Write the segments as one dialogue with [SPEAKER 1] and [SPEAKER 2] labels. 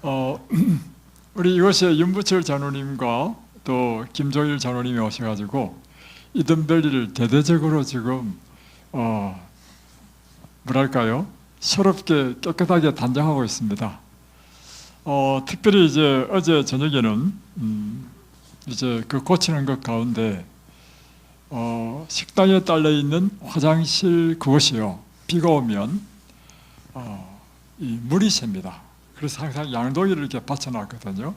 [SPEAKER 1] 어, 우리 이곳에 윤부철 장로님과 또 김종일 장로님이 오셔가지고 이든밸리를 대대적으로 지금 뭐랄까요? 새롭게 깨끗하게 단장하고 있습니다. 특별히 이제 어제 저녁에는 이제 그 고치는 것 가운데 식당에 딸려 있는 화장실 그곳이요. 비가 오면 이 물이 셉니다. 그래서 항상 양동이를 이렇게 받쳐놨거든요.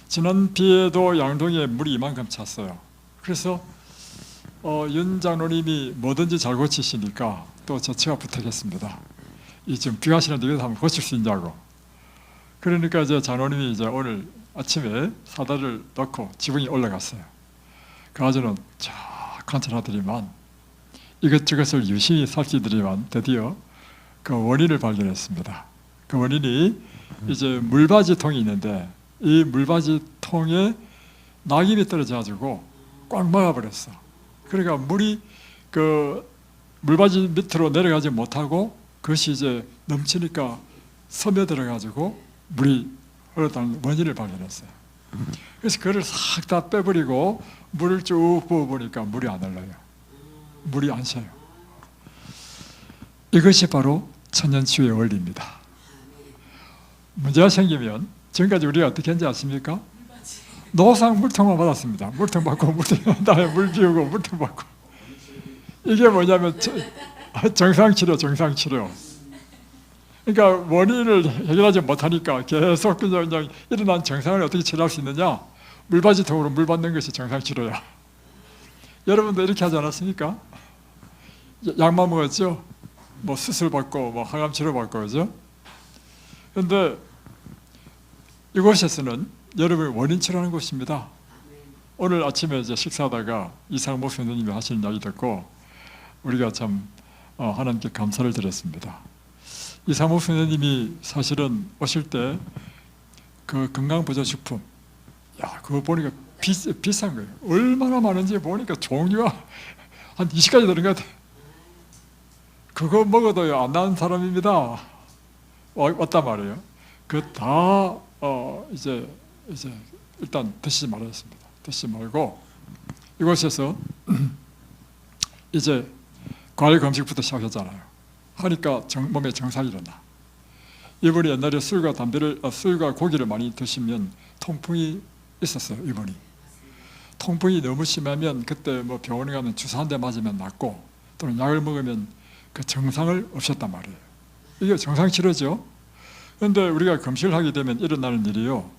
[SPEAKER 1] 지난 비에도 양동이에 물이 이만큼 찼어요. 그래서 윤 장로님이 뭐든지 잘 고치시니까 또 제가 부탁했습니다. 이 지금 비가 시는데 이거 한번 고칠 수 있냐고. 그러니까 이제 장로님이 이제 오늘 아침에 사다를 넣고 지붕에 올라갔어요. 그아저는 쫙 관찰하더니만 이것저것을 유심히 살피더니만 드디어 그 원인을 발견했습니다. 그 원인이 이제 물받이통이 있는데 이 물받이통에 낙엽이 떨어져가지고 꽉 막아버렸어. 그러니까 물이 그 물받이 밑으로 내려가지 못하고 그것이 이제 넘치니까 스며들어가지고 물이 흐르다는 원인을 발견했어요. 그래서 그걸 싹 다 빼버리고 물을 쭉 부어보니까 물이 안 흘러요. 물이 안 새요. 이것이 바로 천년치유의 원리입니다. 문제가 생기면 지금까지 우리가 어떻게 했는지 아십니까? 노상 물통만 받았습니다. 물통 받고 물통 다음에 물 비우고 물통 받고. 이게 뭐냐면 정상치료. 그러니까 원인을 해결하지 못하니까 계속 그냥 일어난 정상을 어떻게 치료할 수 있느냐? 물받이통으로 물 받는 것이 정상치료야. 여러분도 이렇게 하지 않았습니까? 약만 먹었죠? 뭐 수술 받고 뭐 항암 치료 받고 그죠? 그런데 이곳에서는 여러분이 원인 치료하는 곳입니다. 오늘 아침에 이제 식사하다가 이상목 선생님이 하시는 이야기 듣고 우리가 참 하나님께 감사를 드렸습니다. 이상목 선생님이 사실은 오실 때 그 건강보조식품, 야 그거 보니까 비싼 거예요. 얼마나 많은지 보니까 종류가 한 20가지 되는 것 같아요. 그거 먹어도 안 나는 사람입니다. 왔단 말이에요. 그 다 이제 일단 드시지 말았습니다. 드시지 말고 이곳에서 이제 과일 금식부터 시작했잖아요. 하니까 몸에 정상이 일어나. 이분이 옛날에 술과 고기를 많이 드시면 통풍이 있었어요. 이분이 통풍이 너무 심하면 그때 뭐 병원에 가면 주사 한 대 맞으면 낫고 또는 약을 먹으면 그 정상을 없앴단 말이에요. 이게 정상 치료죠. 그런데 우리가 금식을 하게 되면 일어나는 일이요,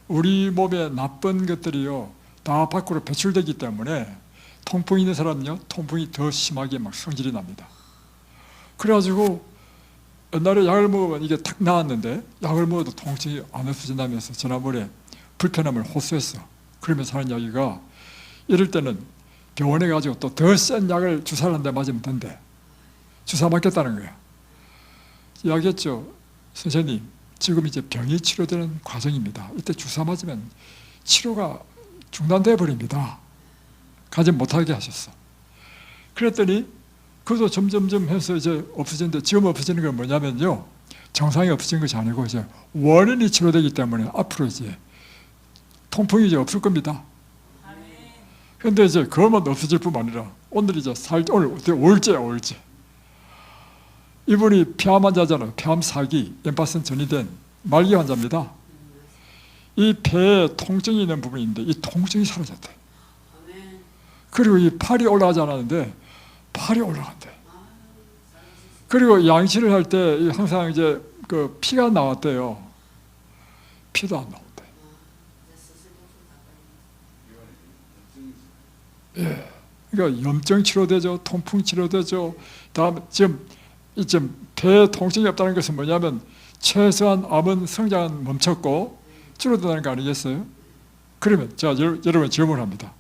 [SPEAKER 1] 우리 몸에 나쁜 것들이요 다 밖으로 배출되기 때문에 통풍이 있는 사람은요 통풍이 더 심하게 막 성질이 납니다. 그래가지고 옛날에 약을 먹으면 이게 탁 나았는데 약을 먹어도 통증이 안 없어진다면서 지난번에 불편함을 호소했어. 그러면서 하는 이야기가 이럴 때는 병원에 가지고 또 더 센 약을 주사를 한 대 맞으면 된대. 주사 맞겠다는 거야. 이야기했죠. 선생님, 지금 이제 병이 치료되는 과정입니다. 이때 주사 맞으면 치료가 중단돼 버립니다. 가지 못하게 하셨어. 그랬더니 그것도 점점점 해서 이제 없어지는데 지금 없어지는 건 뭐냐면요, 정상이 없어진 것이 아니고 이제 원인이 치료되기 때문에 앞으로 이제 통풍이 이제 없을 겁니다. 그런데 이제 그것만 없어질 뿐만 아니라 오늘 이제 오늘 5일째야. 이분이 폐암 환자잖아요. 폐암 4기, 엠파슨 전이된 말기 환자입니다. 이 폐에 통증이 있는 부분인데 이 통증이 사라졌대. 그리고 이 팔이 올라가지 않았는데 팔이 올라간대. 그리고 양치를 할 때 항상 이제 그 피가 나왔대요. 피도 안 나온대. 예. 그러니까 염증 치료되죠. 통풍 치료되죠. 다음 지금 폐 통증이 없다는 것은 뭐냐면 최소한 암은 성장은 멈췄고 줄어든다는 거 아니겠어요? 그러면 제가 여러분 질문합니다.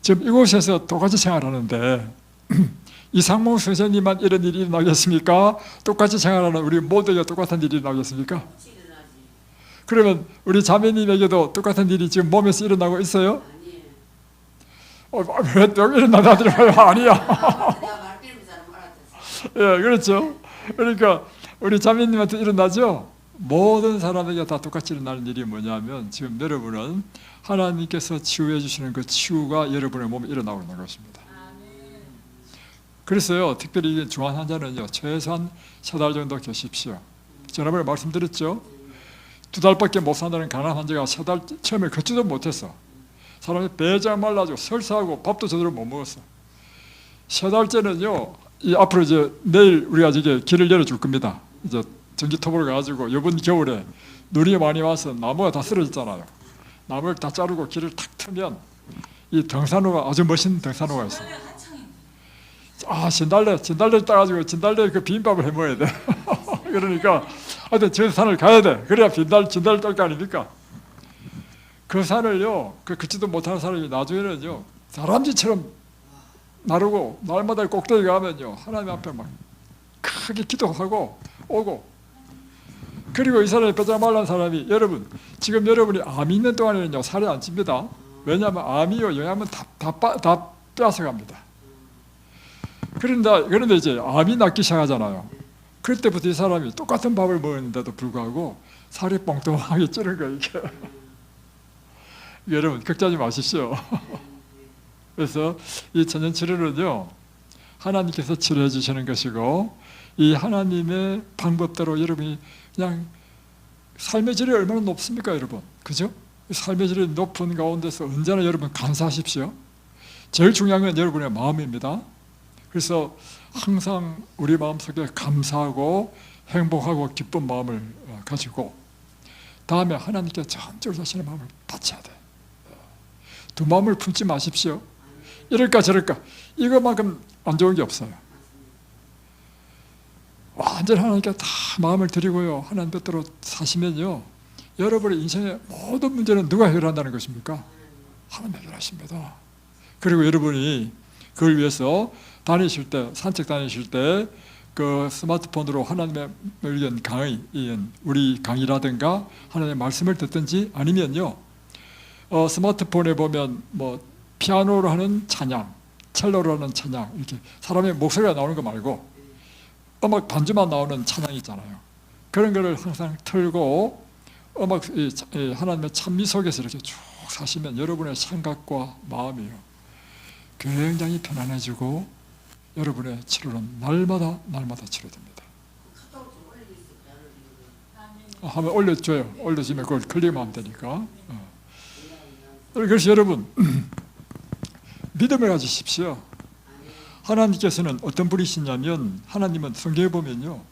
[SPEAKER 1] 지금 이곳에서 똑같이 생활하는데 이상목 선생님만 이런 일이 일어나겠습니까? 똑같이 생활하는 우리 모두에게 똑같은 일이 일어나겠습니까? 그러면 우리 자매님에게도 똑같은 일이 지금 몸에서 일어나고 있어요? 왜 일어나다니 아니야. 예, 그렇죠. 그러니까 우리 자매님한테 일어나죠? 모든 사람에게 다 똑같이 일어나는 일이 뭐냐면 지금 여러분은 하나님께서 치유해 주시는 그 치유가 여러분의 몸에 일어나고 있는 것입니다. 그래서요, 특별히 중환 환자는요, 최소한 3달 정도 계십시오. 지난번에 말씀드렸죠? 2달밖에 못 산다는 가난한 환자가 3달 처음에 걷지도 못했어. 사람이 배가 말라지고 설사하고 밥도 제대로 못 먹었어. 3달째는요, 앞으로 이제 내일 우리가 이제 길을 열어줄 겁니다. 이제 전기톱으로 가가지고 이번 겨울에 눈이 많이 와서 나무가 다 쓰러졌잖아요. 나무를 다 자르고 길을 탁 트면 이 등산로가 아주 멋있는 등산로가 있어요. 진달래 따가지고 진달래 그 비빔밥을 해 먹어야 돼. 그러니까 하여튼 저 산을 가야 돼. 그래야 진달래 딸 거 아닙니까? 그 산을요, 그 걷지도 못하는 사람이 나중에는요, 다람쥐처럼 나르고 날마다 꼭대기 가면요, 하나님 앞에 막 크게 기도하고 오고. 그리고 이 사람이 뼈가 말란 사람이, 여러분 지금 여러분이 암이 있는 동안에는요 살이 안 찝니다. 왜냐하면 암이요 영양분 다 빼앗아갑니다. 그런데 이제 암이 낫기 시작하잖아요. 그때부터 이 사람이 똑같은 밥을 먹었는데도 불구하고 살이 뻥뚱하게 찌는 거예요. 이게. 여러분 걱정하지 마십시오. 그래서 이 천연치료는요, 하나님께서 치료해 주시는 것이고, 이 하나님의 방법대로 여러분이 그냥 삶의 질이 얼마나 높습니까, 여러분? 그죠? 삶의 질이 높은 가운데서 언제나 여러분 감사하십시오. 제일 중요한 건 여러분의 마음입니다. 그래서 항상 우리 마음속에 감사하고 행복하고 기쁜 마음을 가지고 다음에 하나님께 전적으로 자신의 마음을 바쳐야 돼. 두 마음을 품지 마십시오. 이럴까 저럴까 이것만큼 안 좋은 게 없어요. 완전히 하나님께 다 마음을 드리고요, 하나님 뜻대로 사시면요, 여러분의 인생의 모든 문제는 누가 해결한다는 것입니까? 하나님 해결하십니다. 그리고 여러분이 그걸 위해서 다니실 때, 산책 다니실 때 그 스마트폰으로 하나님의 강의, 우리 강의라든가 하나님의 말씀을 듣든지, 아니면요 스마트폰에 보면 뭐 피아노로 하는 찬양, 첼로로 하는 찬양, 이렇게 사람의 목소리가 나오는 거 말고 음악 반주만 나오는 찬양이 있잖아요. 그런 거를 항상 틀고 하나님의 찬미 속에서 이렇게 쭉 사시면 여러분의 생각과 마음이요 굉장히 편안해지고 여러분의 치료는 날마다 치료됩니다. 한번 올려줘요. 올려주면 그걸 클릭하면 되니까. 그래서 여러분 믿음을 가지십시오. 하나님께서는 어떤 분이시냐면, 하나님은 성경에 보면요,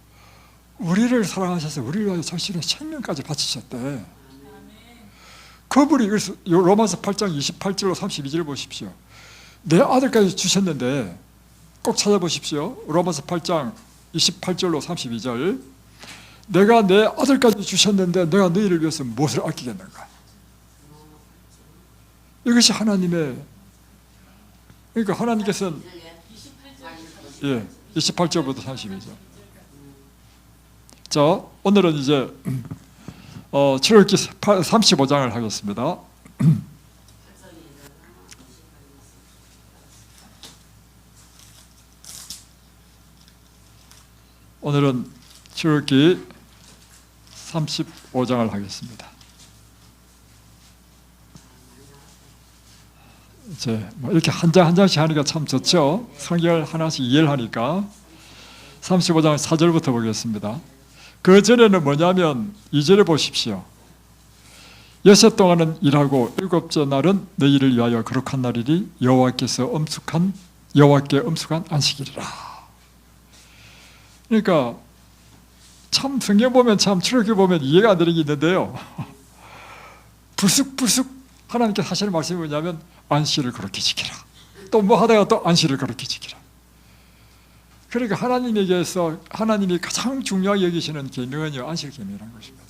[SPEAKER 1] 우리를 사랑하셔서 우리를 위하여 자신의 생명까지 바치셨대. 그분이, 그래서 로마서 8장 28절로 32절 보십시오. 내 아들까지 주셨는데, 꼭 찾아보십시오. 로마서 8장 28절로 32절. 내가 내 아들까지 주셨는데 내가 너희를 위해서 무엇을 아끼겠는가? 이것이 하나님의, 그러니까 하나님께서는 28절부터 32절. 자, 오늘은 이제 출애굽기 35장을 하겠습니다. 오늘은 출애굽기 35장을 하겠습니다. 이제 뭐 이렇게 한 장 한 장씩 하니까 참 좋죠. 성경을 하나씩 이해를 하니까. 35장 4절부터 보겠습니다. 그 전에는 뭐냐면 2절에 보십시오. 여섯 동안은 일하고 일곱째 날은 너희를 위하여 거룩한 날이니 여호와께 엄숙한 안식일이라. 그러니까 참 성경 보면, 참 출애굽기 보면 이해가 안 되는 게 있는데요, 불쑥 하나님께서 하시는 말씀이 뭐냐면 안식일을 거룩히 지키라. 또 뭐 하다가 또 안식일을 거룩히 지키라. 그러니까 하나님에게서 하나님이 가장 중요하게 여기시는 계명은요, 안식 계명이라는 것입니다.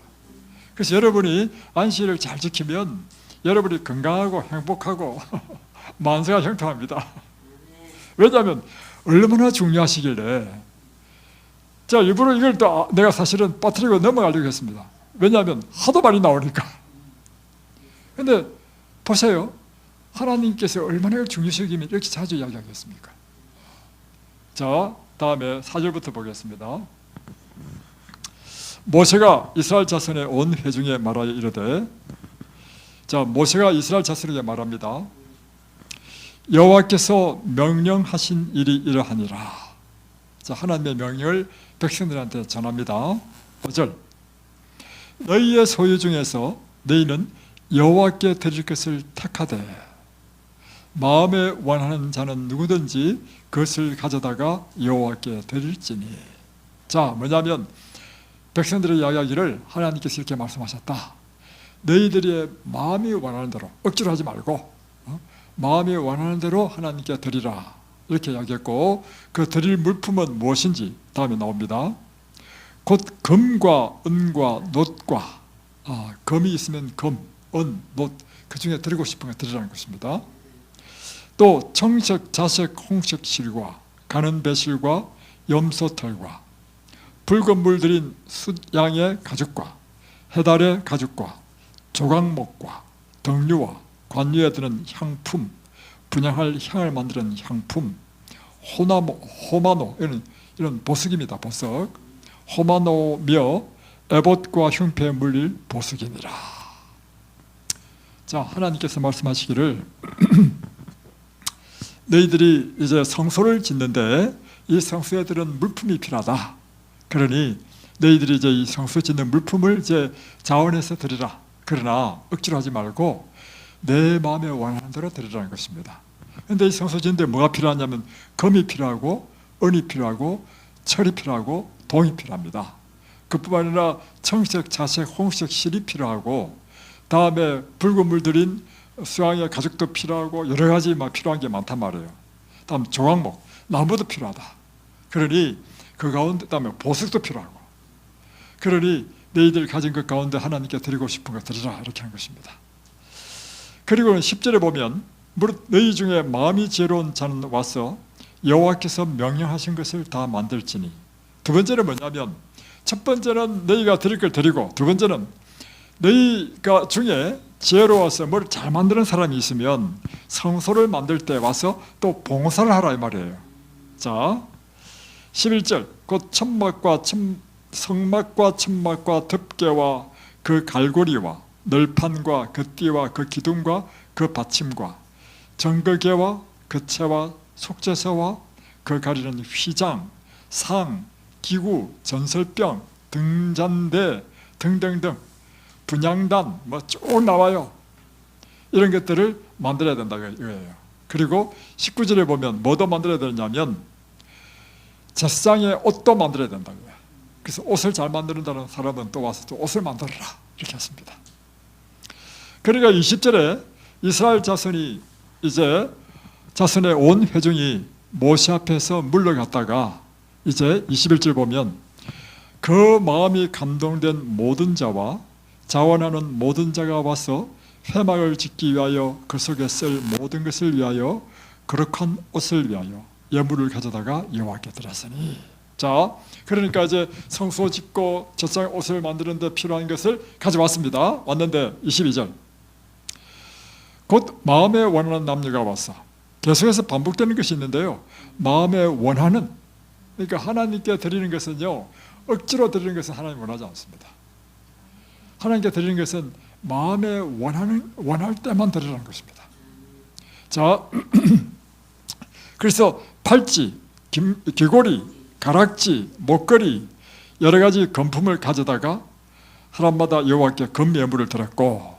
[SPEAKER 1] 그래서 여러분이 안식일을 잘 지키면 여러분이 건강하고 행복하고 만세가 형통합니다. 왜냐하면 얼마나 중요하시길래. 자, 일부러 이걸 또 내가 사실은 빠뜨리고 넘어가려고 했습니다. 왜냐하면 하도 많이 나오니까. 근데 보세요. 하나님께서 얼마나 중요시 여기면 이렇게 자주 이야기하겠습니까? 자, 다음에 4절부터 보겠습니다. 모세가 이스라엘 자손의 온 회중에 말하여 이르되, 자, 모세가 이스라엘 자손에게 말합니다. 여호와께서 명령하신 일이 이러하니라. 자, 하나님의 명령을 백성들한테 전합니다. 5절, 너희의 소유 중에서 너희는 여호와께 드릴 것을 택하되 마음에 원하는 자는 누구든지 그것을 가져다가 여호와께 드릴지니. 자, 뭐냐면 백성들의 이야기를 하나님께서 이렇게 말씀하셨다. 너희들의 마음이 원하는 대로, 억지로 하지 말고 마음이 원하는 대로 하나님께 드리라, 이렇게 이야기했고, 그 드릴 물품은 무엇인지 다음에 나옵니다. 곧 금과 은과 놋과, 금이 있으면 금, 은, 놋, 그 중에 드리고 싶은 거 드리라는 것입니다. 또 청색, 자색, 홍색 실과 가는 배실과 염소털과 붉은 물 들인 숫양의 가죽과 해달의 가죽과 조각목과 등류와 관유에 드는 향품, 분향할 향을 만드는 향품, 호마노, 이런 보석입니다. 보석. 호마노며 에봇과 흉패에 물릴 보석이니라. 자, 하나님께서 말씀하시기를 너희들이 이제 성소를 짓는데 이 성소에 들은 물품이 필요하다. 그러니 너희들이 이제 이 성소 짓는 물품을 이제 자원해서 드리라. 그러나 억지로 하지 말고 내 마음에 원하는 대로 드리라는 것입니다. 그런데 이 성소 짓는데 뭐가 필요하냐면 금이 필요하고 은이 필요하고 철이 필요하고 동이 필요합니다. 그뿐만 아니라 청색, 자색, 홍색 실이 필요하고, 다음에 붉은 물 들인 수양의 가죽도 필요하고, 여러 가지 필요한 게 많단 말이에요. 다음 조각목, 나무도 필요하다. 그러니 그 가운데, 다음에 보석도 필요하고, 그러니 너희들 가진 것 가운데 하나님께 드리고 싶은 거 드리라, 이렇게 한 것입니다. 그리고 10절에 보면 무릇 너희 중에 마음이 지혜로운 자는 와서 여호와께서 명령하신 것을 다 만들지니. 두 번째는 뭐냐면, 첫 번째는 너희가 드릴 걸 드리고, 두 번째는 너희가 중에 지혜로워서 뭘 잘 만드는 사람이 있으면 성소를 만들 때 와서 또 봉사를 하라, 이 말이에요. 자, 11절, 곧 성막과 천막과 덮개와 그 갈고리와 널판과 그 띠와 그 기둥과 그 받침과 정거개와 그 채와 속죄서와 그 가리는 휘장, 상, 기구, 전설병, 등잔대 등등등, 분향단, 쭉 나와요. 이런 것들을 만들어야 된다고 이거예요. 그리고 19절에 보면 뭐도 만들어야 되냐면 제사장의 옷도 만들어야 된다고요. 그래서 옷을 잘 만드는다는 사람은 또 와서 또 옷을 만들어라, 이렇게 했습니다. 그러니까 20절에 이스라엘 자손이 이제 자손의 온 회중이 모세 앞에서 물러갔다가 이제 21절 보면 그 마음이 감동된 모든 자와 자원하는 모든 자가 와서 회막을 짓기 위하여 그 속에 쓸 모든 것을 위하여 거룩한 옷을 위하여 예물을 가져다가 여호와께 드렸으니. 자, 그러니까 이제 성소 짓고 제사장 옷을 만드는 데 필요한 것을 가져왔습니다. 왔는데 22절, 곧 마음에 원하는 남녀가 와서, 계속해서 반복되는 것이 있는데요, 마음에 원하는, 그러니까 하나님께 드리는 것은요, 억지로 드리는 것은 하나님 원하지 않습니다. 하나님께 드리는 것은 마음에 원할 때만 드리라는 것입니다. 자, 그래서 팔찌, 귀고리, 가락지, 목걸이, 여러 가지 금품을 가져다가 사람마다 여호와께 금예물을 드렸고,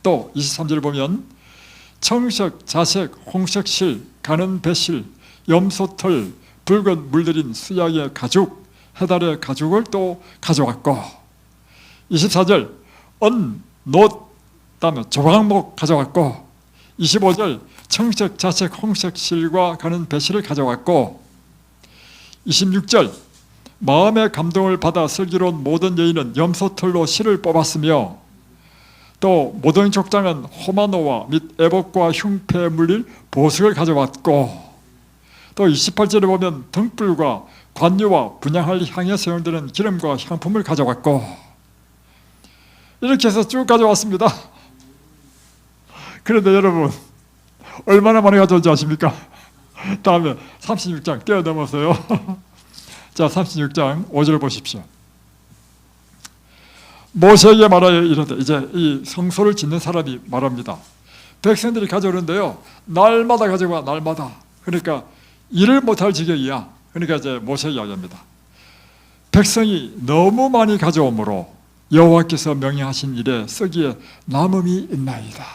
[SPEAKER 1] 또 23절을 보면 청색, 자색, 홍색 실, 가는 배실, 염소털, 붉은 물들인 수양의 가죽, 해달의 가죽을 또 가져왔고, 24절 은, 놋, 다음에 조각목 가져왔고, 25절 청색, 자색, 홍색 실과 가는 배실을 가져왔고, 26절 마음의 감동을 받아 슬기로운 모든 여인은 염소털로 실을 뽑았으며, 또 모든 족장은 호마노와 및 에봇과 흉패에 물릴 보석을 가져왔고, 또 28절에 보면 등불과 관유와 분향할 향에 사용되는 기름과 향품을 가져왔고, 이렇게 해서 쭉 가져왔습니다. 그런데 여러분, 얼마나 많이 가져온지 아십니까? 다음에 36장 뛰어넘어서요. 자, 36장 5절 보십시오. 모세에게 말하여 이르되, 이제 이 성소를 짓는 사람이 말합니다. 백성들이 가져오는데요, 날마다 가져와, 날마다. 그러니까 일을 못할 지경이야. 그러니까 이제 모세 이야기합니다. 백성이 너무 많이 가져오므로 여호와께서 명령하신 일에 쓰기에 남음이 있나이다.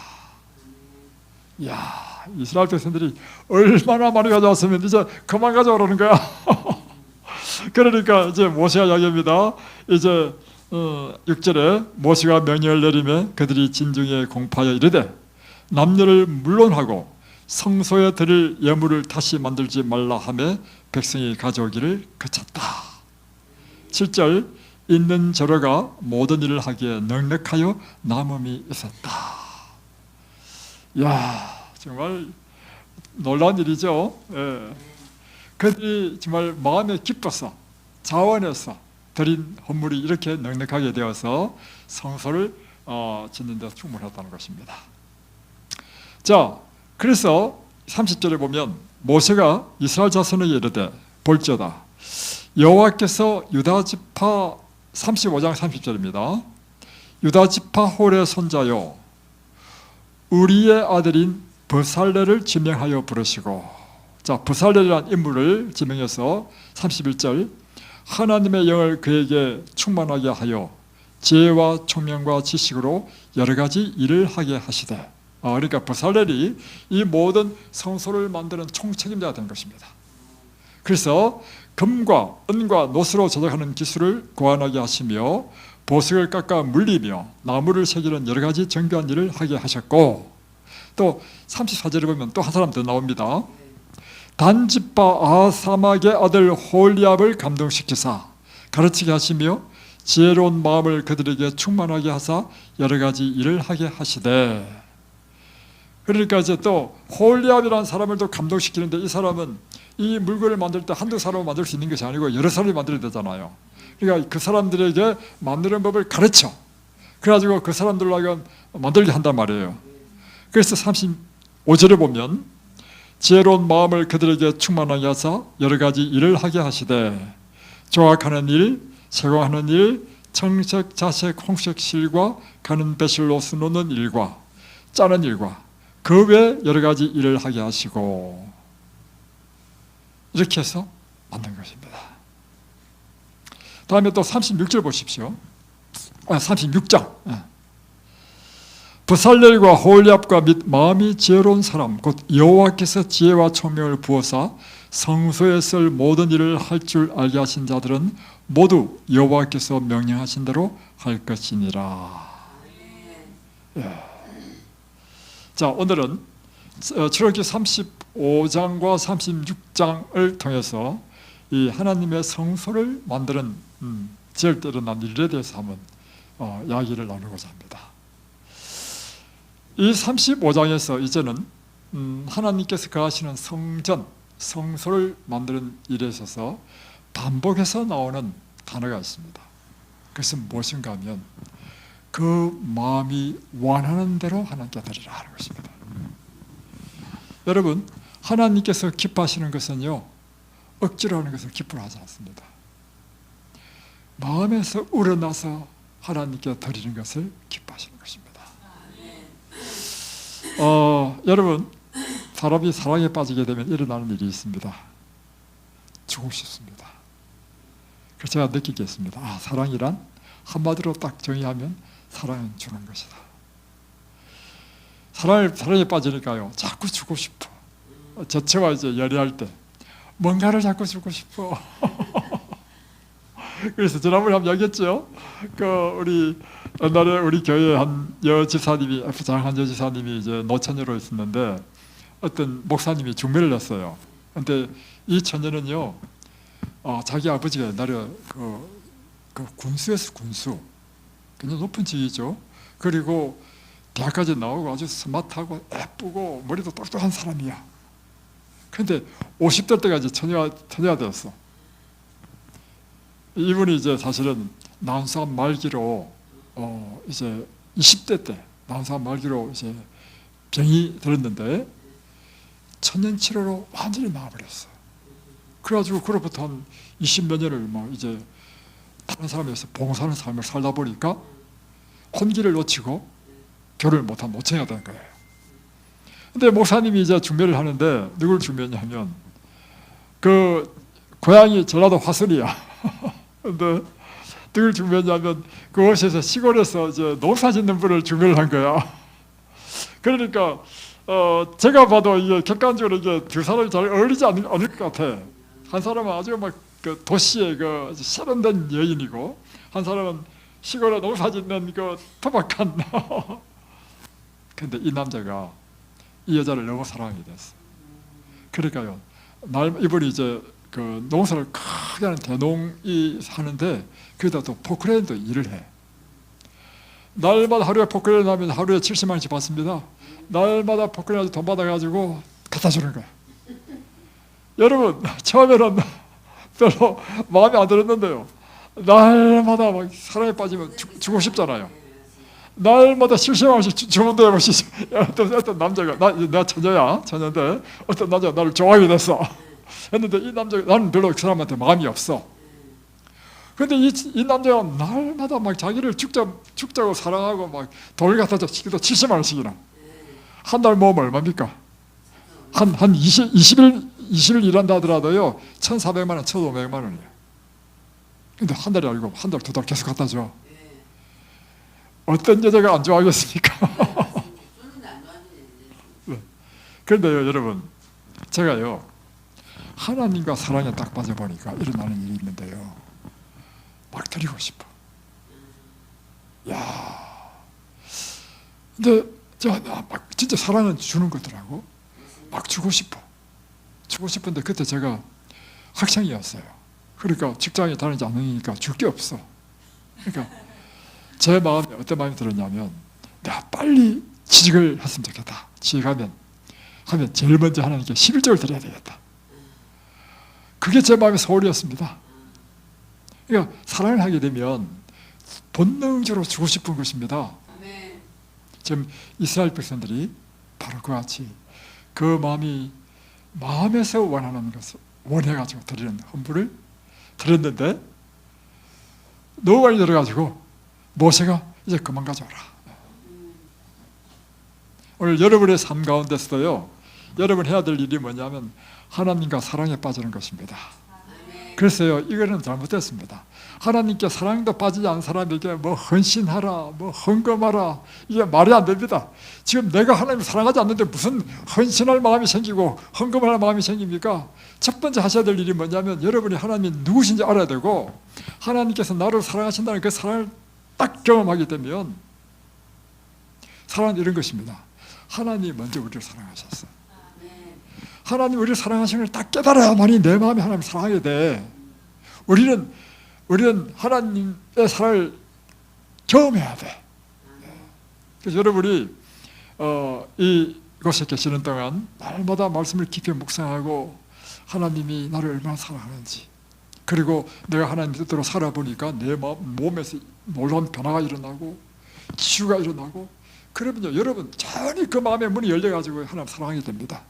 [SPEAKER 1] 이야, 이스라엘 백성들이 얼마나 많이 가져왔으면 이제 그만 가져오라는 거야. 그러니까 이제 모세가 이야기합니다. 이제 6절에 모세가 명령을 내리며 그들이 진중에 공파하여 이르되 남녀를 물론하고 성소에 드릴 예물을 다시 만들지 말라 하며 백성이 가져오기를 그쳤다. 7절, 있는 저러가 모든 일을 하기에 넉넉하여 남음이 있었다. 이야, 정말 놀라운 일이죠. 예. 그들이 정말 마음에 기뻐서 자원해서 드린 헌물이 이렇게 넉넉하게 되어서 성소를 짓는 데 충분했다는 것입니다. 자, 그래서 30절에 보면 모세가 이스라엘 자손에게 이르되 볼지어다 여호와께서 유다 지파 35장 30절입니다. 유다 지파 홀의 손자요 우리의 아들인 브살렐을 지명하여 부르시고, 자, 브살렐이라는 인물을 지명해서 31절 하나님의 영을 그에게 충만하게 하여 지혜와 총명과 지식으로 여러 가지 일을 하게 하시되, 그러니까 브살렐이 이 모든 성소를 만드는 총책임자가 된 것입니다. 그래서 금과 은과 노스로 제작하는 기술을 고안하게 하시며 보석을 깎아 물리며 나무를 새기는 여러 가지 정교한 일을 하게 하셨고, 또 34절에 보면 또 한 사람 더 나옵니다. 단지파 아사막의 아들 홀리압을 감동시키사 가르치게 하시며 지혜로운 마음을 그들에게 충만하게 하사 여러 가지 일을 하게 하시되, 그러니까 이제 또 홀리압이라는 사람을 또 감동시키는데, 이 사람은 이 물건을 만들 때 한두 사람을 만들 수 있는 것이 아니고 여러 사람이 만들어야 되잖아요. 그러니까 그 사람들에게 만드는 법을 가르쳐 그래가지고 그 사람들로 하여금 만들게 한단 말이에요. 그래서 35절에 보면 지혜로운 마음을 그들에게 충만하게 하사 여러 가지 일을 하게 하시되 조각하는 일, 세공하는 일, 청색, 자색, 홍색 실과 가는 배실로 수놓는 일과 짜는 일과 그 외 여러 가지 일을 하게 하시고, 이렇게 해서 만든 것입니다. 다음에 또 36절 보십시오. 36장. 브살렐과 홀리압과 및 마음이 지혜로운 사람 곧 여호와께서 지혜와 총명을 부어사 성소에 쓸 모든 일을 할 줄 알게 하신 자들은 모두 여호와께서 명령하신 대로 할 것이니라. 예. 자, 오늘은 출애굽기 35장과 36장을 통해서 이 하나님의 성소를 만드는 지을 때 일어난 일에 대해서 한번 이야기를 나누고자 합니다. 이 35장에서 이제는 하나님께서 거하시는 성전, 성소를 만드는 일에 있어서 반복해서 나오는 단어가 있습니다. 그것은 무엇인가 하면 그 마음이 원하는 대로 하나님께 드리라 하는 것입니다. 여러분, 하나님께서 기뻐하시는 것은요, 억지로 하는 것을 기뻐하지 않습니다. 마음에서 우러나서 하나님께 드리는 것을 기뻐하시는 것입니다. 여러분, 사람이 사랑에 빠지게 되면 일어나는 일이 있습니다. 주고 싶습니다. 그래서 제가 느끼게 했습니다. 사랑이란 한마디로 딱 정의하면 사랑은 주는 것이다. 사랑에 빠지니까요, 자꾸 주고 싶어. 저체와 이제 열애할 때 뭔가를 자꾸 주고 싶어. 그래서 지난번에 한번 얘기했죠. 우리 옛날에 우리 교회 한 여지사님이, 한 여지사님이 이제 노처녀로 있었는데 어떤 목사님이 중매를 냈어요. 근데 이 처녀는요, 자기 아버지가 옛날에 그 군수였어, 군수. 굉장히 높은 직이죠. 그리고 대학까지 나오고 아주 스마트하고 예쁘고 머리도 똑똑한 사람이야. 근데 50대 때까지 처녀가 되었어. 이분이 이제 사실은 난소암 말기로 이제 20대 때 난소암 말기로 이제 병이 들었는데 천년치료로 완전히 나아버렸어. 그래가지고 그로부터 한 20몇 년을 막 이제 다른 사람에서 봉사하는 삶을 살다 보니까 혼기를 놓치고 교를 못하면 못 청해야 되는 거예요. 근데 목사님이 이제 중매를 하는데 누굴 중매냐면 그 고향이 전라도 화순이야. 근데 누굴 중매냐면 그곳에서 시골에서 이제 농사 짓는 분을 중매를 한 거야. 그러니까 제가 봐도 이게 객관적으로 이게 두 사람이 잘 어울리지 않을 것 같아. 한 사람은 아주 막 그 도시의 그 세련된 여인이고 한 사람은 시골에 농사 짓는 그 토박한. 근데 이 남자가 이 여자를 너무 사랑하게 됐어. 그러니까요, 이분이 이제 그 농사를 크게 하는 대농이 사는데 거기다 또 포크레인도 일을 해. 날마다 하루에 포크레인 하면 하루에 70만 원씩 받습니다. 날마다 포크레인 돈 받아가지고 갖다 주는 거야. 여러분, 처음에는 별로 마음에 안 들었는데요, 날마다 막 사랑에 빠지면 주고 싶잖아요. 날마다 70만 원씩 주문도 해보시죠. 어떤 남자가, 내가 처녀인데 어떤 남자가 나를 좋아하게 됐어. 했는데 이 남자가, 나는 별로 그 사람한테 마음이 없어. 근데 이 남자가 날마다 막 자기를 죽자고 사랑하고 막 돈을 갖다 줘. 70만 원씩이나. 한 달 모으면 얼마입니까? 한 20일 일한다 하더라도요, 1,400만 원, 1,500만 원이에요. 근데 한 달이 아니고 한 달, 두 달 계속 갖다 줘. 어떤 여자가 안 좋아하겠습니까? 그런데요, 여러분, 제가요, 하나님과 사랑에 딱 빠져보니까 일어나는 일이 있는데요, 막 드리고 싶어. 야, 근데 막 진짜 사랑은 주는 거더라고. 막 주고 싶은데 그때 제가 학생이었어요. 그러니까 직장에 다니지 않으니까 줄 게 없어. 그러니까 제 마음에 어떤 마음이 들었냐면, 내가 빨리 취직을 했으면 좋겠다. 취직하면 제일 먼저 하나님께 11조를 드려야 되겠다. 그게 제 마음의 소원이었습니다. 그러니까 사랑을 하게 되면 본능적으로 주고 싶은 것입니다. 지금 이스라엘 백성들이 바로 그와 같이 그 마음에서 원하는 것을 원해가지고 드리는 헌물을 드렸는데 너무 많이 들어가지고 모세가 이제 그만 가져와라. 오늘 여러분의 삶 가운데서도요, 여러분 해야 될 일이 뭐냐면 하나님과 사랑에 빠지는 것입니다. 그래서요, 이거는 잘못됐습니다. 하나님께 사랑도 빠지지 않은 사람에게 뭐 헌신하라, 뭐 헌금하라, 이게 말이 안 됩니다. 지금 내가 하나님을 사랑하지 않는데 무슨 헌신할 마음이 생기고 헌금할 마음이 생깁니까? 첫 번째 하셔야 될 일이 뭐냐면, 여러분이 하나님이 누구신지 알아야 되고, 하나님께서 나를 사랑하신다는 그 사랑을 딱 경험하게 되면, 사랑은 이런 것입니다. 하나님이 먼저 우리를 사랑하셨어. 하나님 우리를 사랑하시는 걸 딱 깨달아야만이 내 마음이 하나님을 사랑하게 돼. 우리는 하나님의 사랑을 경험해야 돼. 그래서 여러분이 이곳에 계시는 동안 날마다 말씀을 깊이 묵상하고 하나님이 나를 얼마나 사랑하는지, 그리고 내가 하나님 뜻대로 살아보니까 내 몸에서 놀라운 변화가 일어나고 치유가 일어나고, 그러면요, 여러분 자연히 그 마음의 문이 열려가지고 하나님 사랑하게 됩니다.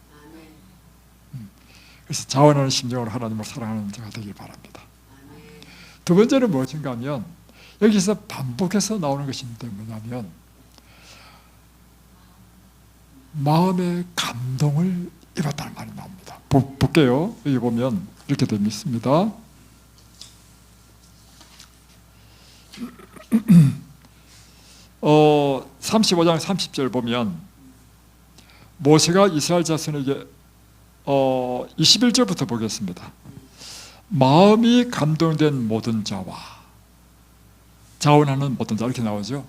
[SPEAKER 1] 그래서 자원하는 심정으로 하나님을 사랑하는 자가 되길 바랍니다. 두 번째는 무엇인가 하면, 여기서 반복해서 나오는 것인데 뭐냐면, 마음의 감동을 입었다는 말이 나옵니다. 볼게요. 여기 보면 이렇게 되어 있습니다. 35장 30절 보면 모세가 이스라엘 자손에게 21절부터 보겠습니다. 마음이 감동된 모든 자와 자원하는 모든 자, 이렇게 나오죠.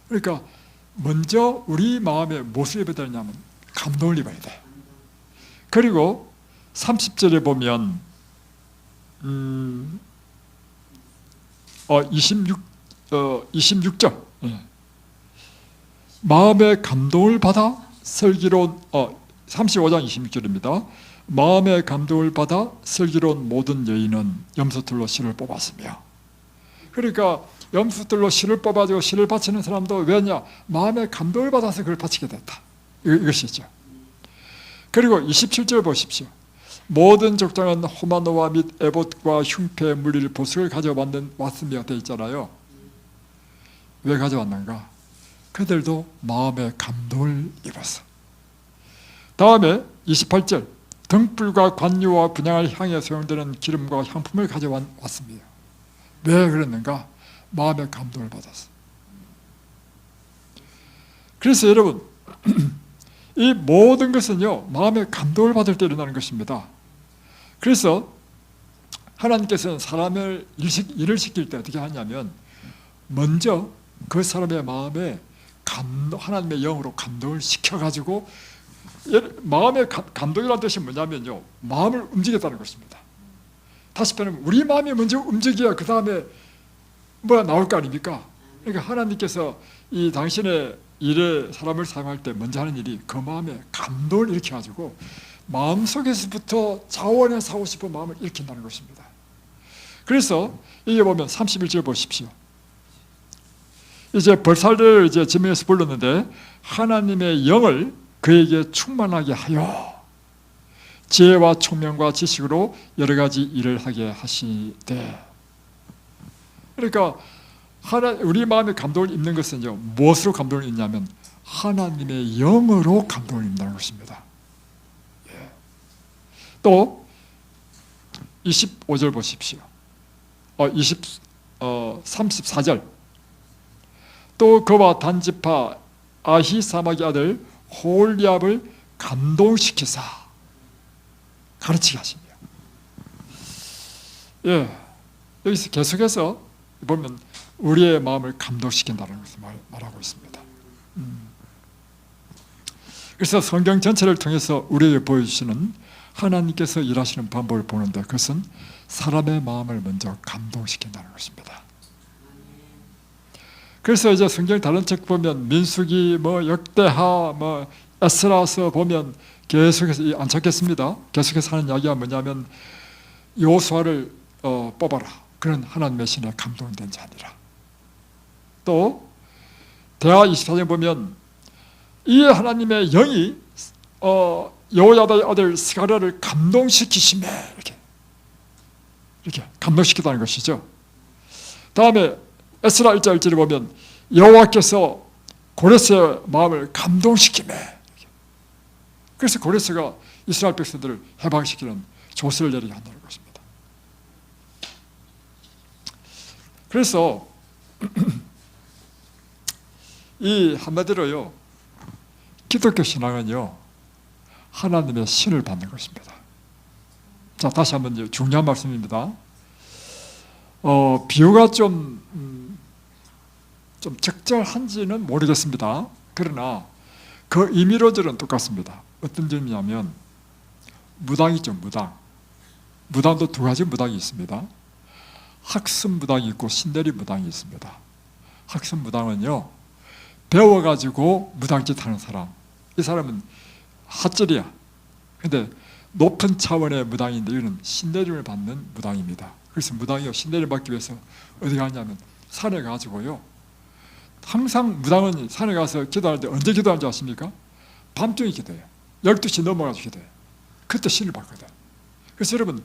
[SPEAKER 1] 그러니까 먼저 우리 마음에 무엇을 입어야 되냐면 감동을 입어야 돼. 그리고 30절에 보면 26절 마음의 감동을 받아 슬기로운 35장 26절입니다. 마음의 감동을 받아 슬기로운 모든 여인은 염소털로 실을 뽑았으며, 그러니까 염소털로 실을 뽑아가지고 실을 바치는 사람도 왜냐? 마음의 감동을 받아서 그걸 바치게 됐다. 이것이죠. 그리고 27절 보십시오. 모든 족장은 호마노와 및 에봇과 흉패 물릴 보석을 가져왔으며 되어 있잖아요. 왜 가져왔는가? 그들도 마음의 감동을 입었어. 다음에 28절, 등불과 관유와 분향을 향해 사용되는 기름과 향품을 가져왔습니다. 왜 그랬는가? 마음의 감동을 받았어. 그래서 여러분, 이 모든 것은요, 마음의 감동을 받을 때 일어나는 것입니다. 그래서 하나님께서는 사람을 일을 시킬 때 어떻게 하냐면, 먼저 그 사람의 마음에 하나님의 영으로 감동을 시켜가지고, 마음의 감동이라는 뜻이 뭐냐면요, 마음을 움직였다는 것입니다. 다시 말하면 우리 마음이 먼저 움직여야 그 다음에 뭐가 나올 거 아닙니까? 그러니까 하나님께서 이 당신의 일에 사람을 사용할 때 먼저 하는 일이 그 마음에 감동을 일으켜가지고 마음속에서부터 자원해서 하고 싶은 마음을 일으킨다는 것입니다. 그래서 이게 보면 31절 보십시오. 이제 벌사를 이제 지명해서 불렀는데, 하나님의 영을 그에게 충만하게 하여 지혜와 총명과 지식으로 여러 가지 일을 하게 하시되. 그러니까 우리 마음에 감동을 입는 것은요, 무엇으로 감동을 입냐면 하나님의 영으로 감동을 입는다는 것입니다. 또 25절 보십시오. 34절, 또 그와 단지파 아히사막의 아들 홀리압을 감동시키사 가르치게 하시며. 여기서 계속해서 보면 우리의 마음을 감동시킨다는 것을 말하고 있습니다. 그래서 성경 전체를 통해서 우리에게 보여주시는 하나님께서 일하시는 방법을 보는데, 그것은 사람의 마음을 먼저 감동시킨다는 것입니다. 그래서 이제 성경 다른 책 보면 민수기, 역대하, 에스라서 보면 계속해서 안 찾겠습니다. 계속해서 하는 이야기가 뭐냐면 여호수아를 뽑아라. 그런 하나님의 신에 감동된 자니라. 또 대하 24장 보면 이 하나님의 영이 여호야다의 아들 스가랴를 감동시키시매, 이렇게 감동시키다는 것이죠. 다음에 에스라 1장 1절에 보면 여호와께서 고레스의 마음을 감동시키매. 그래서 고레스가 이스라엘 백성들을 해방시키는 조서를 내리게 한다는 것입니다. 그래서 이 한마디로요, 기독교 신앙은요, 하나님의 신을 받는 것입니다. 자, 다시 한번 중요한 말씀입니다. 비유가 좀 적절한지는 모르겠습니다. 그러나 그 의미로들은 똑같습니다. 어떤 점이냐면, 무당이죠, 무당. 무당도 두 가지 무당이 있습니다. 학습 무당이 있고 신내리 무당이 있습니다. 학습 무당은요, 배워가지고 무당짓 하는 사람. 이 사람은 핫절이야. 근데 높은 차원의 무당인데, 이거는 신내림을 받는 무당입니다. 그래서 무당이요, 신내림 받기 위해서 어디 가냐면 산에 가지고요, 항상 무당은 산에 가서 기도할 때 언제 기도하는지 아십니까? 밤중에 기도해요. 12시 넘어가지고 기도해요. 그때 신을 받거든. 그래서 여러분,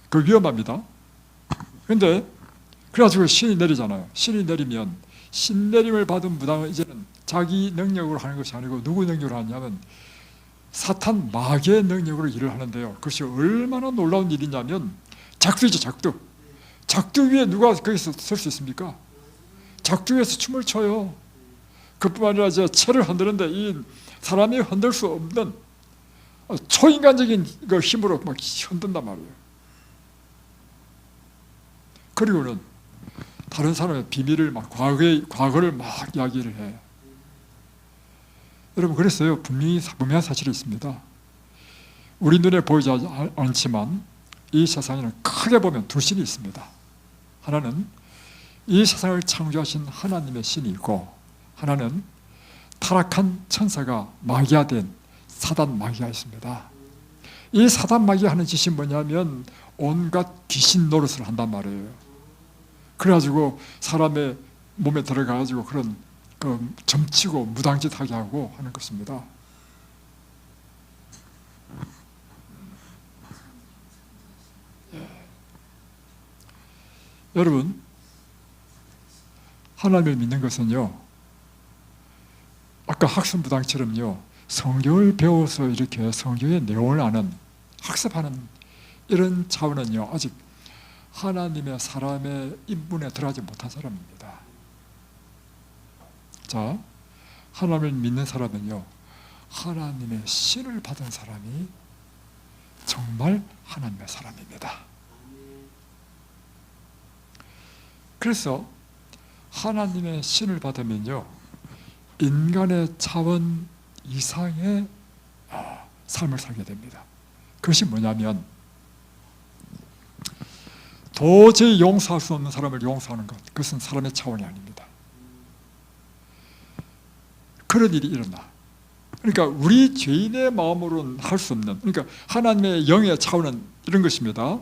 [SPEAKER 1] 그 위험합니다. 근데 그래가지고 신이 내리잖아요. 신이 내리면, 신내림을 받은 무당은 이제는 자기 능력으로 하는 것이 아니고 누구 능력으로 하냐면 사탄 마귀의 능력으로 일을 하는데요, 그것이 얼마나 놀라운 일이냐면 작두이죠, 작두. 작두 위에 누가 거기서 설 수 있습니까? 작두 위에서 춤을 춰요. 그뿐만 아니라 이제 채를 흔드는데 이 사람이 흔들 수 없는 초인간적인 그 힘으로 막 흔든단 말이에요. 그리고는 다른 사람의 비밀을 막 과거를 막 이야기를 해. 여러분, 그랬어요. 분명한 사실이 있습니다. 우리 눈에 보이지 않지만 이 세상에는 크게 보면 두 신이 있습니다. 하나는 이 세상을 창조하신 하나님의 신이 있고, 하나는 타락한 천사가 마귀화된 사단 마귀가 있습니다. 이 사단 마귀가 하는 짓이 뭐냐면 온갖 귀신 노릇을 한단 말이에요. 그래가지고 사람의 몸에 들어가가지고 그런 점치고 무당짓하게 하고 하는 것입니다. 여러분, 하나님을 믿는 것은요, 아까 학습무당처럼요, 성경을 배워서 이렇게 성경의 내용을 아는, 학습하는 이런 차원은요, 아직 하나님의 사람의 인분에 들어가지 못한 사람입니다. 자, 하나님을 믿는 사람은요, 하나님의 신을 받은 사람이 정말 하나님의 사람입니다. 그래서 하나님의 신을 받으면요, 인간의 차원 이상의 삶을 살게 됩니다. 그것이 뭐냐면, 도저히 용서할 수 없는 사람을 용서하는 것, 그것은 사람의 차원이 아닙니다. 그런 일이 일어나. 그러니까 우리 죄인의 마음으로는 할 수 없는, 그러니까 하나님의 영의 차원은 이런 것입니다.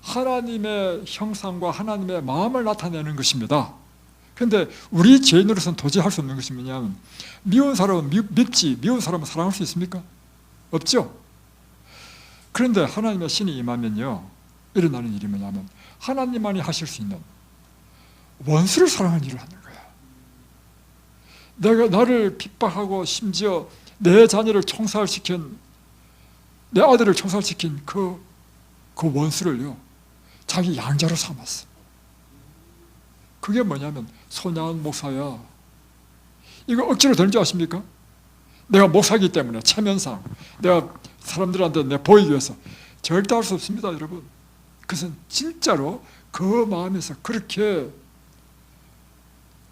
[SPEAKER 1] 하나님의 형상과 하나님의 마음을 나타내는 것입니다. 그런데 우리 죄인으로서는 도저히 할 수 없는 것이 뭐냐면, 미운 사람은 밉지, 미운 사람은 사랑할 수 있습니까? 없죠. 그런데 하나님의 신이 임하면요, 일어나는 일이 뭐냐면, 하나님만이 하실 수 있는 원수를 사랑하는 일을 하는 거야. 내가 나를 핍박하고 심지어 내 자녀를 총살시킨, 내 아들을 총살시킨 그 원수를요, 자기 양자로 삼았어. 그게 뭐냐면 손양은 목사야. 이거 억지로 되는 줄 아십니까? 내가 목사이기 때문에 체면상 내가 사람들한테 내 보이기 위해서. 절대 할 수 없습니다, 여러분. 그것은 진짜로 그 마음에서 그렇게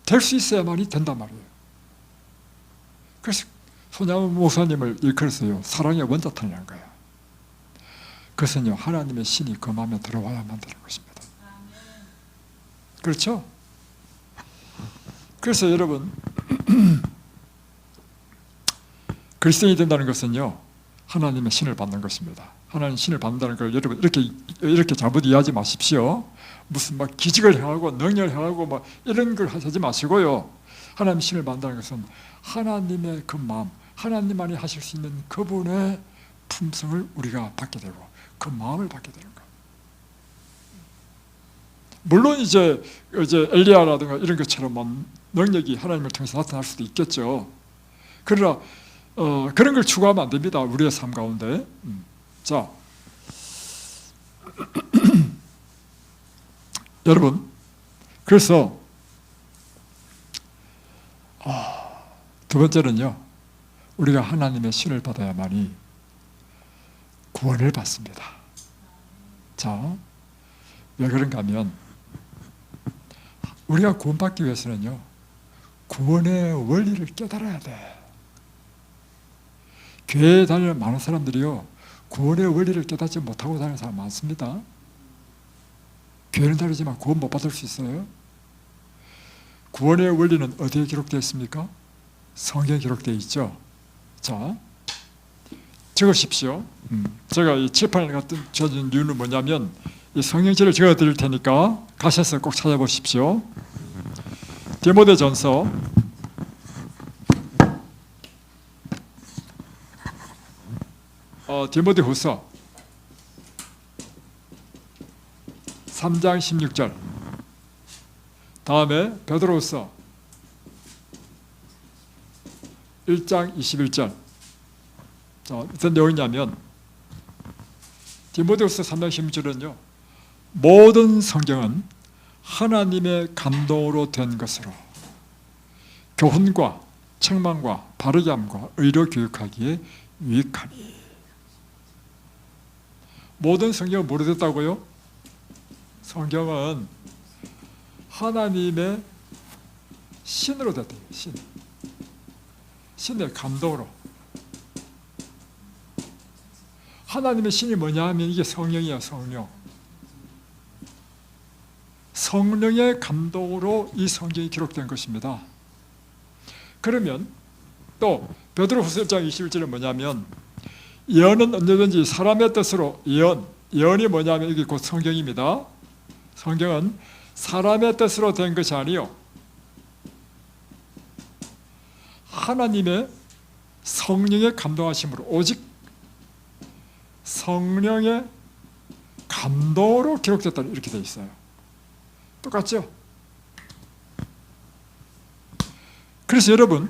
[SPEAKER 1] 될 수 있어야만이 된단 말이에요. 그래서 손양은 목사님을 일컬었어요. 사랑의 원자탄이라는 거예요. 그것은요, 하나님의 신이 그 마음에 들어와야만 되는 것입니다. 그렇죠? 그래서 여러분, 그리스도인이 된다는 것은요, 하나님의 신을 받는 것입니다. 하나님 신을 받는다는 걸 여러분 이렇게 잘못 이해하지 마십시오. 무슨 막 기직을 행하고 능력을 행하고 막 이런 걸 하지 마시고요. 하나님 신을 받는다는 것은 하나님의 그 마음, 하나님만이 하실 수 있는 그분의 품성을 우리가 받게 되고 그 마음을 받게 되는 거예요. 물론 이제 엘리야라든가 이런 것처럼 능력이 하나님을 통해서 나타날 수도 있겠죠. 그러나 그런 걸 추구하면 안 됩니다, 우리의 삶 가운데. 자, 여러분, 그래서 두 번째는요, 우리가 하나님의 신을 받아야만이 구원을 받습니다. 자, 왜 그런가 하면 우리가 구원받기 위해서는요, 구원의 원리를 깨달아야 돼. 교회에 다니는 많은 사람들이요, 구원의 원리를 깨닫지 못하고 다니는 사람 많습니다. 교회는 다니지만 구원 못 받을 수 있어요. 구원의 원리는 어디에 기록되어 있습니까? 성경에 기록되어 있죠. 자, 적으십시오. 제가 이 칠판을 갖다 주어진 이유는 뭐냐면, 이 성경지를 적어 드릴 테니까 가셔서 꼭 찾아보십시오. 디모데전서 디모데후서 3장 16절, 다음에 베드로후서 1장 21절. 자, 어떤 내용이냐면, 디모데후서 3장 16절은요, 모든 성경은 하나님의 감동으로 된 것으로 교훈과 책망과 바르게 함과 의로 교육하기에 유익하니. 모든 성경은 뭐로 됐다고요? 성경은 하나님의 신으로 됐대요. 신의 감동으로. 하나님의 신이 뭐냐 하면 이게 성령이야, 성령. 성령의 감동으로 이 성경이 기록된 것입니다. 그러면 또 베드로후서 1장 21절은 뭐냐면, 예언은 언제든지 사람의 뜻으로, 예언이 뭐냐면 이게 곧 성경입니다. 성경은 사람의 뜻으로 된 것이 아니요, 하나님의 성령의 감동하심으로, 오직 성령의 감동으로 기록됐다, 이렇게 되어 있어요. 똑같죠? 그래서 여러분,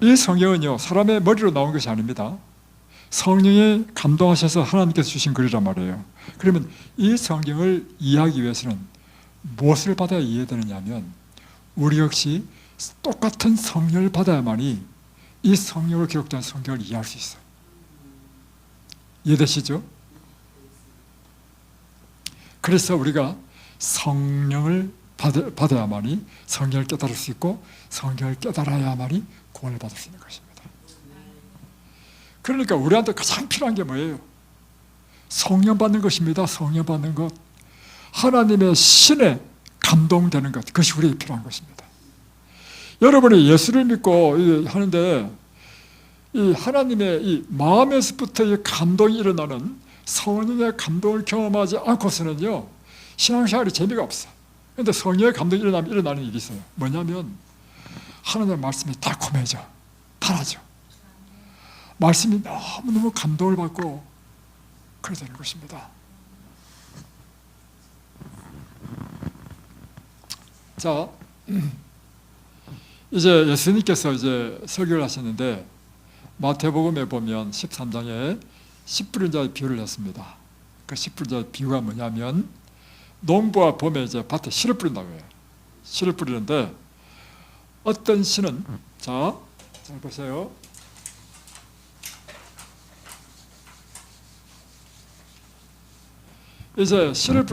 [SPEAKER 1] 이 성경은요, 사람의 머리로 나온 것이 아닙니다. 성령이 감동하셔서 하나님께서 주신 글이란 말이에요. 그러면 이 성경을 이해하기 위해서는 무엇을 받아야 이해되느냐 하면, 우리 역시 똑같은 성령을 받아야만이 이 성령으로 기록된 성경을 이해할 수 있어요. 이해되시죠? 그래서 우리가 성령을 받아야만이 성경을 깨달을 수 있고, 성경을 깨달아야만이 구원을 받을 수 있는 것입니다. 그러니까 우리한테 가장 필요한 게 뭐예요? 성령 받는 것입니다. 성령 받는 것. 하나님의 신에 감동되는 것, 그것이 우리에게 필요한 것입니다. 여러분이 예수를 믿고 하는데 이 하나님의 이 마음에서부터 이 감동이 일어나는 성령의 감동을 경험하지 않고서는요, 신앙생활이 재미가 없어. 그런데 성령의 감동이 일어나면 일어나는 일이 있어요. 뭐냐면 하나님의 말씀이 달콤해져, 달아져. 말씀이 너무너무 감동을 받고 그렇게 되는 것입니다. 자, 이제 예수님께서 이제 설교를 하셨는데, 마태복음에 보면 13장에 씨 뿌린 자의 비유를 했습니다. 그 씨 뿌린 자의 비유가 뭐냐면, 농부와 봄에 이제 밭에 씨를 뿌린다고 해요. 씨를 뿌리는데, 어떤 씨는, 자, 잘 보세요. 이제 씨를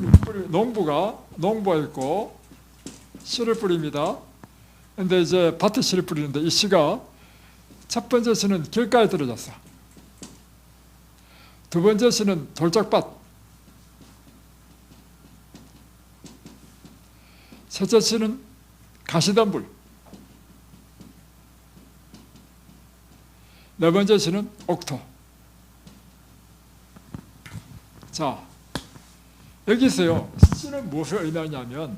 [SPEAKER 1] 농부가 있고 씨를 뿌립니다. 근데 이제 밭에 씨를 뿌리는데, 이 씨가 첫 번째 씨는 길가에 떨어졌어. 두 번째 씨는 돌짝밭, 셋째 씨는 가시덤불, 네 번째 씨는 옥토. 자, 여기서요, 씨는 무엇을 의미하냐면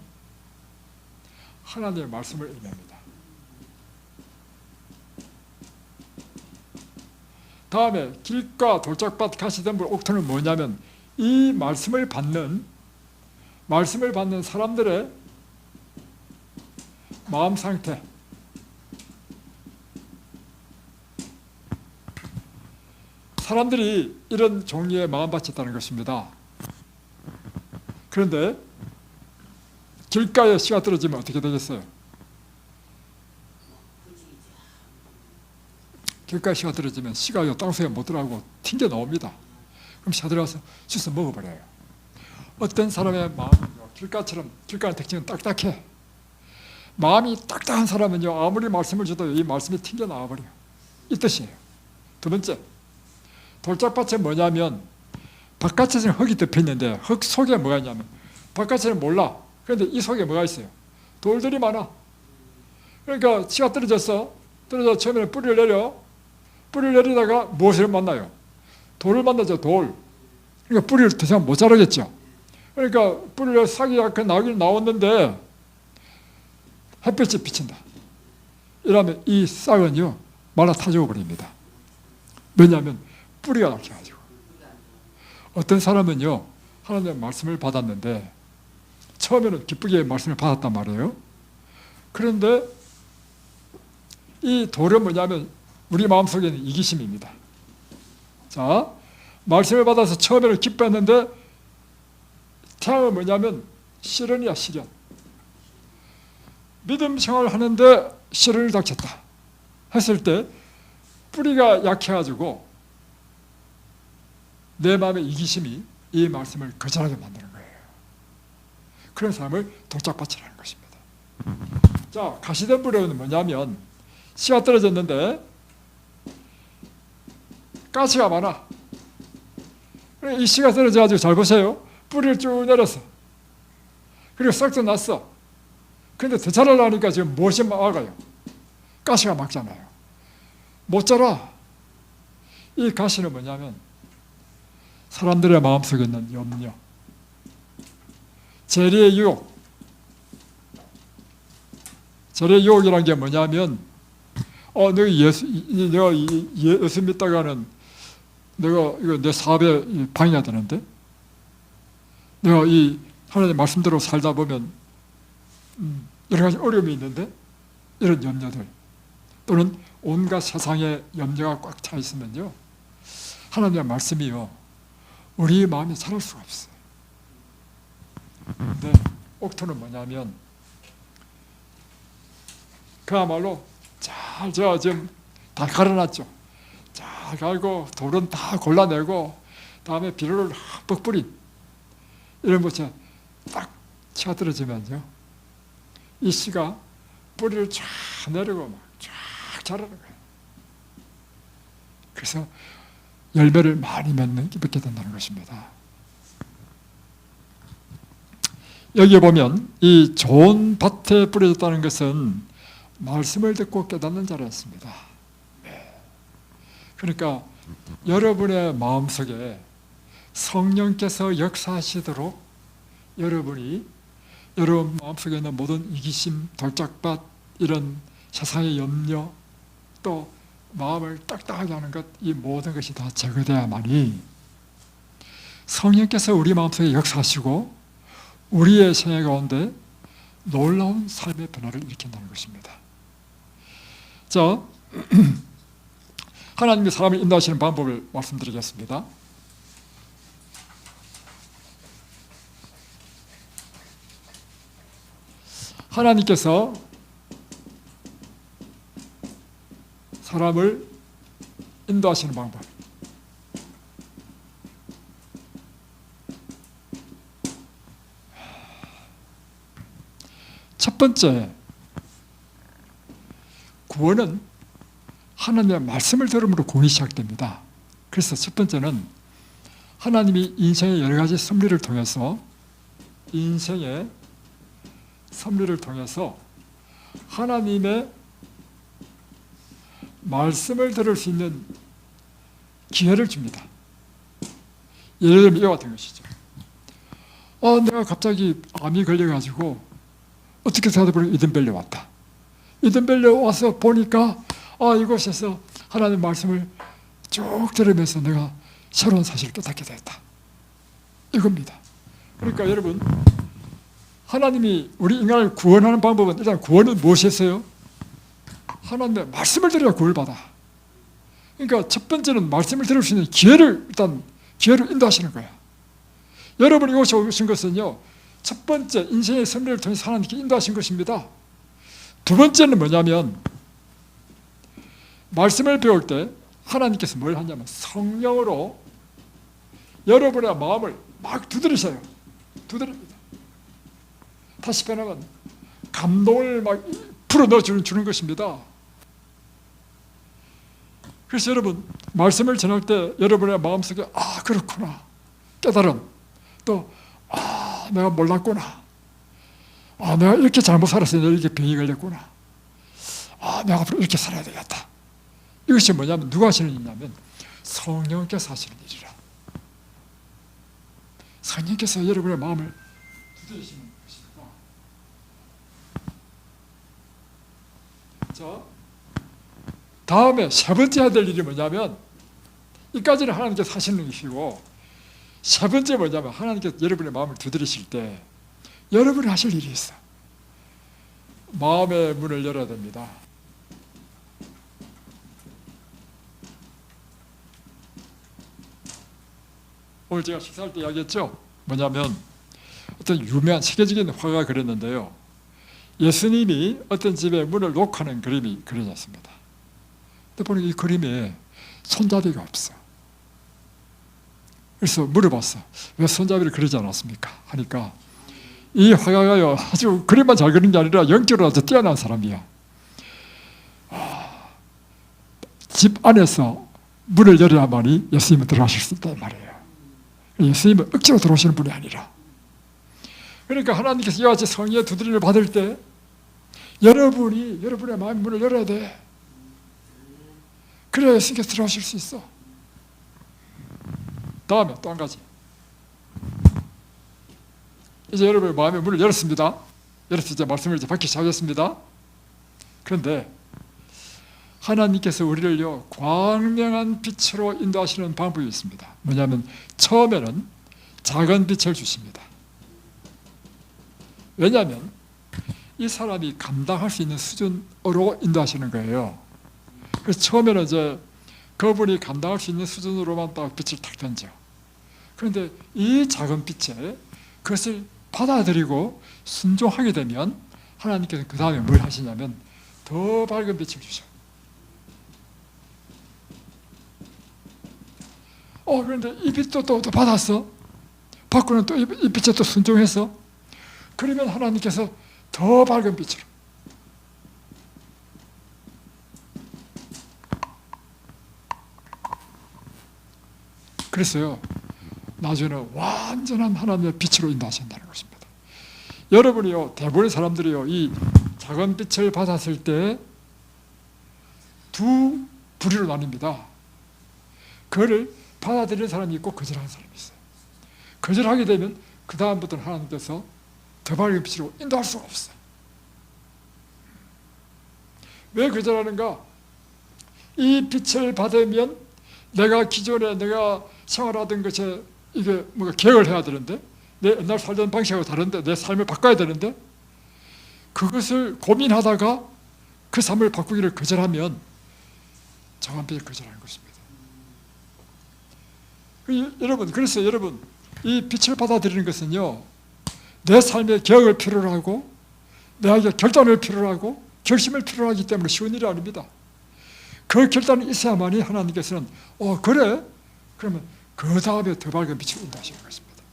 [SPEAKER 1] 하나님의 말씀을 의미합니다. 다음에 길가, 돌짝밭, 가시덤불, 옥토는 뭐냐면 이 말씀을 받는 사람들의 마음 상태, 사람들이 이런 종류의 마음밭이 있다는 것입니다. 그런데 길가에 씨가 떨어지면 어떻게 되겠어요? 길가에 씨가 떨어지면 씨가 땅속에 못 들어가고 튕겨 나옵니다. 그럼 씨가 들어가서 주워 먹어버려요. 어떤 사람의 마음은요, 길가의 특징은 딱딱해. 마음이 딱딱한 사람은요, 아무리 말씀을 줘도 이 말씀이 튕겨 나와버려요. 이 뜻이에요. 두 번째, 돌짝밭은 뭐냐면 바깥에서는 흙이 덮여 있는데 흙 속에 뭐가 있냐면, 바깥에는 몰라. 그런데 이 속에 뭐가 있어요? 돌들이 많아. 그러니까 씨가 떨어져서 처음에는 뿌리를 내리다가 무엇을 만나요? 돌을 만나죠. 돌. 그러니까 뿌리를 더 이상 못 자라겠죠. 그러니까 뿌리를 싹이 약간 나긴 나왔는데 햇볕이 비친다. 이러면 이 싹은요, 말라 타져 버립니다. 왜냐하면 뿌리가 약해가지고. 어떤 사람은요, 하나님의 말씀을 받았는데 처음에는 기쁘게 말씀을 받았단 말이에요. 그런데 이 돌은 뭐냐면 우리 마음속에 있는 이기심입니다. 자, 말씀을 받아서 처음에는 기뻐했는데 태양은 뭐냐면 시련이야, 시련. 믿음 생활을 하는데 시련을 닥쳤다 했을 때 뿌리가 약해가지고 내 마음의 이기심이 이 말씀을 거절하게 만드는 거예요. 그런 사람을 돌짝밭이라는 것입니다. 자, 가시덤불은 뭐냐면 씨가 떨어졌는데 가시가 많아. 이 씨가 떨어져가지고 잘 보세요. 뿌리를 쭉 내렸어. 그리고 싹도 났어. 근데 더 자라려니까 지금 무엇이 막아요? 가시가 막잖아요. 못 자라. 이 가시는 뭐냐면 사람들의 마음속에 있는 염려, 재리의 유혹. 재리의 유혹이라는 게 뭐냐면 내가 예수 믿다가는 내가 이거 내 사업에 방해가 되는데, 내가 이 하나님 말씀대로 살다 보면 여러 가지 어려움이 있는데, 이런 염려들. 또는 온갖 세상의 염려가 꽉 차 있으면요, 하나님의 말씀이요, 우리 마음에 자랄 수가 없어요. 근데 옥토는 뭐냐면, 그야말로 잘 지금 다 갈아놨죠. 잘 갈고 돌은 다 골라내고 다음에 비료를 흠뻑 뿌린 이런 것이 딱 쳐들어지면요, 이 씨가 뿌리를 쫙 내리고 막 쫙 자라는 거예요. 그래서 열매를 많이 맺게 된다는 것입니다. 여기에 보면 이 좋은 밭에 뿌려졌다는 것은 말씀을 듣고 깨닫는 자였습니다. 그러니까 여러분의 마음속에 성령께서 역사하시도록 여러분이 여러분 마음속에 있는 모든 이기심, 돌짝밭, 이런 세상의 염려, 또 마음을 딱딱하게 하는 것, 이 모든 것이 다 제거되어야만이 성령께서 우리 마음속에 역사하시고 우리의 생애 가운데 놀라운 삶의 변화를 일으킨다는 것입니다. 자, 하나님이 사람을 인도하시는 방법을 말씀드리겠습니다. 하나님께서 사람을 인도하시는 방법. 첫 번째, 구원은 하나님의 말씀을 들음으로 구원이 시작됩니다. 그래서 첫 번째는 하나님이 인생의 여러 가지 섭리를 통해서 하나님의 말씀을 들을 수 있는 기회를 줍니다. 예를 들면 이와 같은 것이죠. 내가 갑자기 암이 걸려가지고 어떻게 생각해보면 이든벨리에 왔다. 이든벨리에 와서 보니까 이곳에서 하나님의 말씀을 쭉 들으면서 내가 새로운 사실을 깨닫게 되었다. 이겁니다. 그러니까 여러분, 하나님이 우리 인간을 구원하는 방법은, 일단 구원은 무엇이었어요? 하나님의 말씀을 들어야 구원을 받아. 그러니까 첫 번째는 말씀을 들을 수 있는 기회를 인도하시는 거야. 여러분이 이곳에 오신 것은요, 첫 번째 인생의 섭리를 통해서 하나님께 인도하신 것입니다. 두 번째는 뭐냐면, 말씀을 배울 때 하나님께서 뭘 하냐면 성령으로 여러분의 마음을 막 두드리셔요. 두드립니다. 다시 표현하면 감동을 막 불어넣어 주는 것입니다. 그래서 여러분, 말씀을 전할 때 여러분의 마음속에 그렇구나, 깨달음, 또 내가 몰랐구나, 내가 이렇게 잘못 살았으니 이렇게 병이 걸렸구나, 내가 앞으로 이렇게 살아야 되겠다. 이것이 뭐냐면 누가 하시는 일이냐면 성령께서 하시는 일이라. 성령께서 여러분의 마음을 두드리시는 것입니다. 자, 다음에 세 번째 해야 될 일이 뭐냐면, 이까지는 하나님께서 하시는 것이고, 세 번째 뭐냐면 하나님께서 여러분의 마음을 두드리실 때 여러분이 하실 일이 있어. 마음의 문을 열어야 됩니다. 오늘 제가 식사할 때 이야기했죠. 뭐냐면 어떤 유명한 세계적인 화가가 그렸는데요, 예수님이 어떤 집에 문을 녹하는 그림이 그려졌습니다. 근데 보니까 이 그림에 손잡이가 없어. 그래서 물어봤어. 왜 손잡이를 그리지 않았습니까? 하니까 이 화가가요, 아주 그림만 잘 그리는 게 아니라 영적으로 아주 뛰어난 사람이야. 집 안에서 문을 열어야만이 예수님은 들어가실 수 있단 말이에요. 예수님은 억지로 들어오시는 분이 아니라. 그러니까 하나님께서 이와 같이 성령의 두드림을 받을 때 여러분의 마음의 문을 열어야 돼. 그래야 예수님께서 들어오실 수 있어. 다음에 또 한 가지. 이제 여러분의 마음의 문을 열었습니다. 열어서 이제 말씀을 이제 받기 시작했습니다. 그런데 하나님께서 우리를요, 광명한 빛으로 인도하시는 방법이 있습니다. 뭐냐면 처음에는 작은 빛을 주십니다. 왜냐하면 이 사람이 감당할 수 있는 수준으로 인도하시는 거예요. 그래서 처음에는 이제 그분이 감당할 수 있는 수준으로만 딱 빛을 탁 던져. 그런데 이 작은 빛에 그것을 받아들이고 순종하게 되면 하나님께서 그 다음에 뭘 하시냐면 더 밝은 빛을 주셔. 그런데 이 빛도 또 받았어. 받고는 또 이 빛에 또 순종했어. 그러면 하나님께서 더 밝은 빛으로. 그랬어요. 나중에는 완전한 하나님의 빛으로 인도하신다는 것입니다. 여러분이요, 대부분의 사람들이요, 이 작은 빛을 받았을 때 두 부류로 나뉩니다. 그거를 받아들이는 사람이 있고 거절하는 사람이 있어요. 거절하게 되면 그 다음부터는 하나님께서 더 밝은 빛으로 인도할 수가 없어요. 왜 거절하는가? 이 빛을 받으면 내가 기존에 내가 생활하던 것에 이게 뭔가 개혁을 해야 되는데, 내 옛날 살던 방식하고 다른데, 내 삶을 바꿔야 되는데, 그것을 고민하다가 그 삶을 바꾸기를 거절하면 정한 빛을 거절하는 것입니다. 여러분, 그래서 여러분, 이 빛을 받아들이는 것은요, 내 삶의 개혁을 필요로 하고, 내가 결단을 필요로 하고, 결심을 필요로 하기 때문에 쉬운 일이 아닙니다. 그 결단이 있어야만이 하나님께서는 그래? 그러면 그 다음에 더 밝은 빛을 인도하시는 것입니다.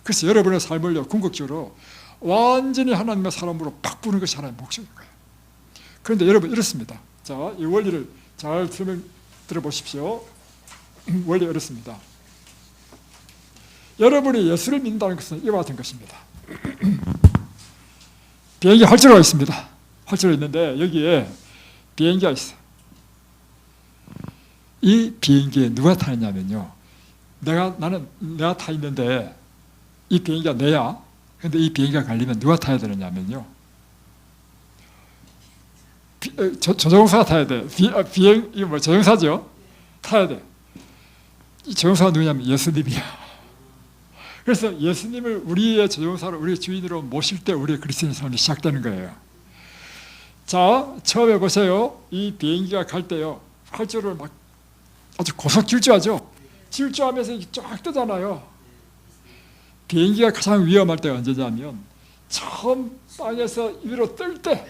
[SPEAKER 1] 그래서 여러분의 삶을요, 궁극적으로 완전히 하나님의 사람으로 바꾸는 것이 하나님의 목적인 거예요. 그런데 여러분 이렇습니다. 자, 이 원리를 잘 들어보십시오. 원리 이렇습니다. 여러분이 예수를 믿는다는 것은 이와 같은 것입니다. 비행기 활주로가 있습니다. 활주로가 있는데 여기에 비행기가 있어요. 이 비행기에 누가 타느냐면요, 내가 타 있는데 이 비행기가 내야. 근데 이 비행기가 가려면 누가 타야 되느냐면요, 조종사가 타야 돼. 이거 뭐 조종사죠? 타야 돼. 이 조종사가 누구냐면 예수님이야. 그래서 예수님을 우리의 조종사로, 우리의 주인으로 모실 때 우리의 그리스도인 삶이 시작되는 거예요. 자, 처음에 보세요. 이 비행기가 갈 때요, 활주로를 막 아주 고속 질주하죠. 질주하면서 쫙 뜨잖아요. 비행기가 가장 위험할 때가 언제냐면 처음 땅에서 위로 뜰 때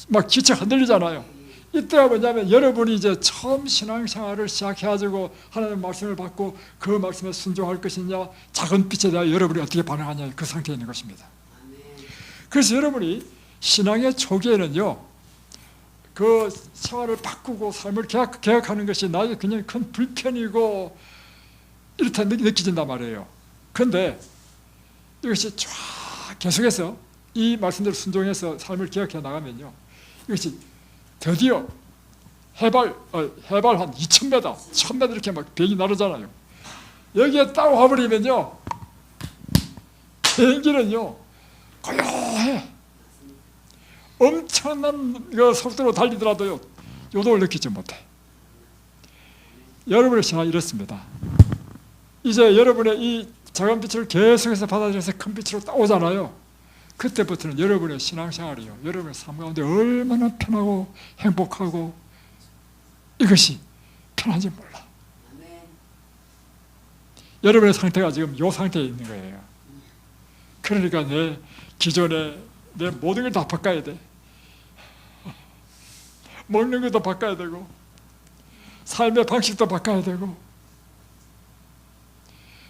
[SPEAKER 1] 막 기체 흔들리잖아요. 이때가 뭐냐면 여러분이 이제 처음 신앙생활을 시작해가지고 하나님의 말씀을 받고 그 말씀에 순종할 것이냐, 작은 빛에 대하여 여러분이 어떻게 반응하냐, 그 상태에 있는 것입니다. 그래서 여러분이 신앙의 초기에는요, 그 생활을 바꾸고 삶을 개혁하는 것이 나에게 굉장히 큰 불편이고 이렇다 느껴진단 말이에요. 그런데 이것이 쫙 계속해서 이 말씀대로 순종해서 삶을 개혁해 나가면요, 이것이 드디어 해발 한 2,000m, 1,000m 이렇게 막 비행기 나르잖아요. 여기에 딱 와버리면요, 비행기는요 고요해. 엄청난 속도로 달리더라도요, 요동을 느끼지 못해. 여러분의 신앙이 이렇습니다. 이제 여러분의 이 작은 빛을 계속해서 받아들여서 큰 빛으로 딱 오잖아요. 그때부터는 여러분의 신앙생활이요, 여러분의 삶 가운데 얼마나 편하고 행복하고 이것이 편한지 몰라. 여러분의 상태가 지금 이 상태에 있는 거예요. 그러니까 내 기존에 내 모든 걸 다 바꿔야 돼. 먹는 것도 바꿔야 되고, 삶의 방식도 바꿔야 되고.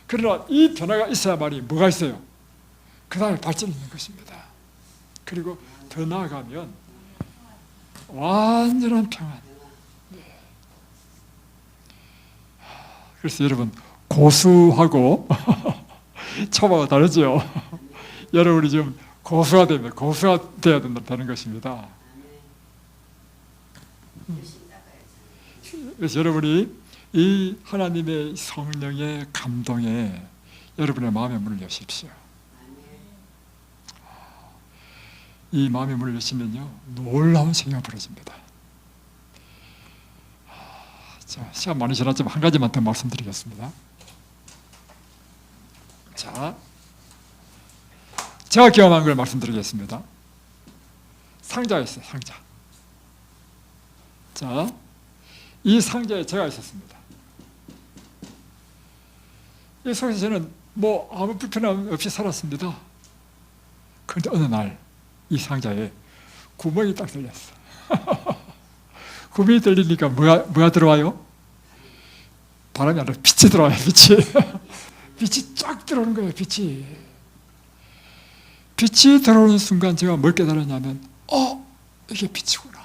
[SPEAKER 1] 그러나 이 변화가 있어야만이 뭐가 있어요? 그 다음에 발전이 있는 것입니다. 그리고 더 나아가면 완전한 평안. 그래서 여러분, 고수하고 초보가 다르죠. 여러분이 지금 고수가 돼야 되는 것입니다. 그래서 여러분이 이 하나님의 성령의 감동에 여러분의 마음의 문을 여십시오. 이 마음의 문을 여시면요, 놀라운 생명이 벌어집니다. 자, 시간 많이 지났지만 한 가지만 더 말씀드리겠습니다. 자, 제가 경험한 걸 말씀드리겠습니다. 상자가 있어요, 상자. 자, 이 상자에 제가 있었습니다. 이 속에서 저는 뭐 아무 불편함 없이 살았습니다. 그런데 어느 날 이 상자에 구멍이 딱 뚫렸어. 구멍이 뚫리니까 뭐가 들어와요? 바람이 아니라 빛이 들어와요. 빛이 쫙 들어오는 거예요. 빛이 들어오는 순간 제가 뭘 깨달았냐면 이게 빛이구나.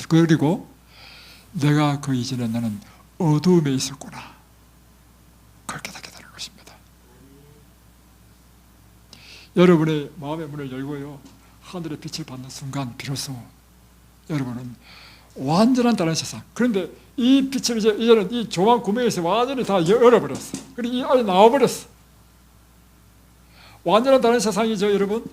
[SPEAKER 1] 그리고 내가 그 이전에 나는 어두움에 있었구나. 그걸 깨닫게 되는 것입니다. 여러분의 마음의 문을 열고요, 하늘의 빛을 받는 순간 비로소 여러분은 완전한 다른 세상. 그런데 이 빛을 이제는 이 조만 구멍에서 완전히 다 열어버렸어. 그리고 이 안에 나와버렸어. 완전한 다른 세상이죠, 여러분.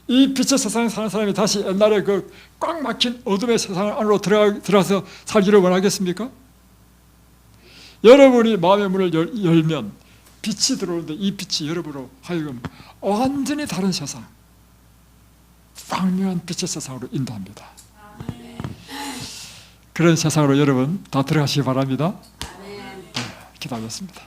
[SPEAKER 1] 이 빛의 세상에 사는 사람이 다시 옛날에 그 꽉 막힌 어둠의 세상 안으로 들어가서 살기를 원하겠습니까? 여러분이 마음의 문을 열면 빛이 들어오는데 이 빛이 여러분으로 하여금 완전히 다른 세상, 광명한 빛의 세상으로 인도합니다. 그런 세상으로 여러분 다 들어가시기 바랍니다. 네, 기도하겠습니다.